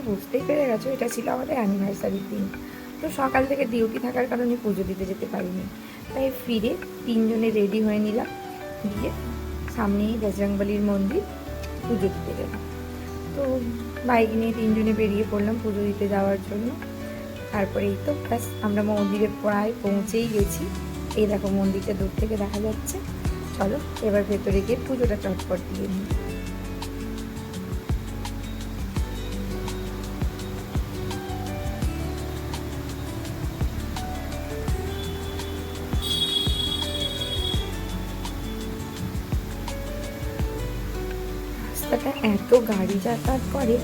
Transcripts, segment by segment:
বুঝতেই পেরে গেছো এটা ছিল আমাদের অ্যানিভার্সারির দিন। তো সকাল থেকে ডিউটি থাকার কারণে পুজো দিতে যেতে পারিনি, তাই ফিরে তিনজনে রেডি হয়ে নিলাম, গিয়ে সামনেই বজরংবলীর মন্দির পুজো দিতে গেলাম। তো বাইক নিয়ে তিনজনে বেরিয়ে পড়লাম পুজো দিতে যাওয়ার জন্য। তারপরে এই তো ব্যাস আমরা মন্দিরে প্রায় পৌঁছেই গেছি। এই দেখো মন্দিরটা দূর থেকে দেখা যাচ্ছে। চলো এবার ভেতরে গিয়ে পুজোটা চটপট দিয়ে নিই। রাস্তাটা এত গাড়ি যাতায়াত করে,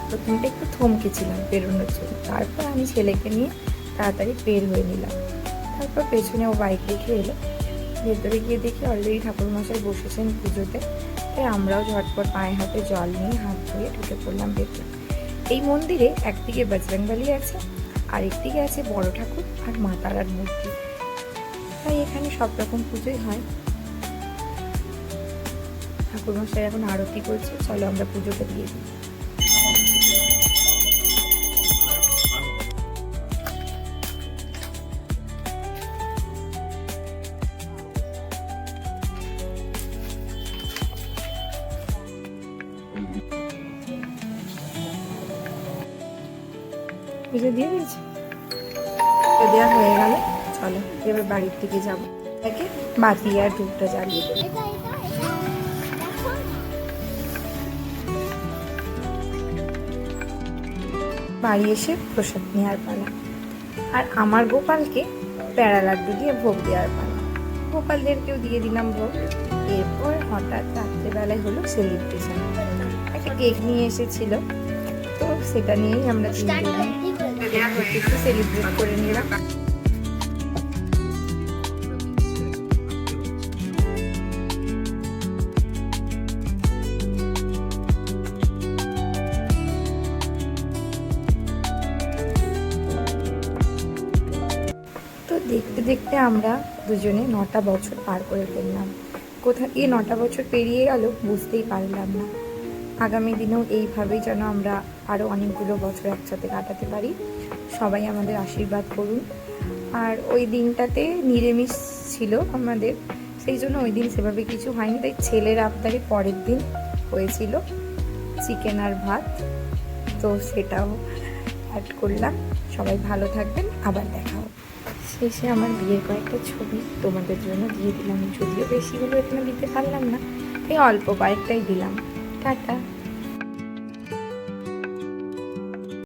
প্রথমটা একটু থমকেছিলাম বেরোনোর জন্য, তারপর আমি ছেলেকে নিয়ে তাড়াতাড়ি বের হয়ে নিলাম। তারপর পেছনে ও বাইক রেখে এলো। ভেতরে গিয়ে দেখি অলরেডি ঠাকুরমশাই বসেছেন পুজোতে, তাই আমরাও ঝটপট পায়ে হাতে জল নিয়ে হাত ধুয়ে ঢুকে পড়লাম ভেতরে। এই মন্দিরে একদিকে বজরংবলী আছে, আর একদিকে আছে বড় ঠাকুর আর মা তারার মূর্তি, তাই এখানে সব রকম পুজোই হয়। ঠাকুরমশাই এখন আরতি করছে, চলো আমরা পুজোটা দিয়ে দিই। পুজো দিয়ে দিয়েছি, দেওয়া হয়ে গেল। চলো এবার বাড়ির দিকে যাবো, তাকে বাতি আর ধূপটা জ্বালিয়ে দেবো। বাড়ি এসে প্রসাদ নেওয়ার পালা, আর আমার গোপালকে প্যাড়া লাড্ডু দিয়ে ভোগ দেওয়ার পালা। গোপালদেরকেও দিয়ে দিলাম ভোগ। এরপর হঠাৎ রাত্রেবেলায় হলো সেলিব্রেশন, একটা কেক নিয়ে এসেছিল, তো সেটা নিয়েই আমরা একটু সেলিব্রেট করে নিলাম। তো দেখতে দেখতে আমরা দুজনে 9টা বছর পার করে ফেললাম। কোথা গিয়ে 9টা বছর পেরিয়ে গেল বুঝতেই পারলাম না। আগামী দিনেও এইভাবেই যেন আমরা আরও অনেকগুলো বছর একসাথে কাটাতে পারি। সবাই আমাদের আশীর্বাদ করুন। আর ওই দিনটাতে নিরামিষ ছিল আমাদের, সেই জন্য ওই দিন সেভাবে কিছু হয়নি, তাই ছেলের আবদারে পরের দিন হয়েছিল চিকেন আর ভাত, তো সেটাও অ্যাড করলাম। সবাই ভালো থাকবেন, আবার দেখা হবে। শেষে আমার বিয়ের কয়েকটা ছবি তোমাদের জন্য দিয়ে দিলাম, যদিও বেশিগুলো এখানে দিতে পারলাম না, তাই অল্প কয়েকটাই দিলাম। টাটা।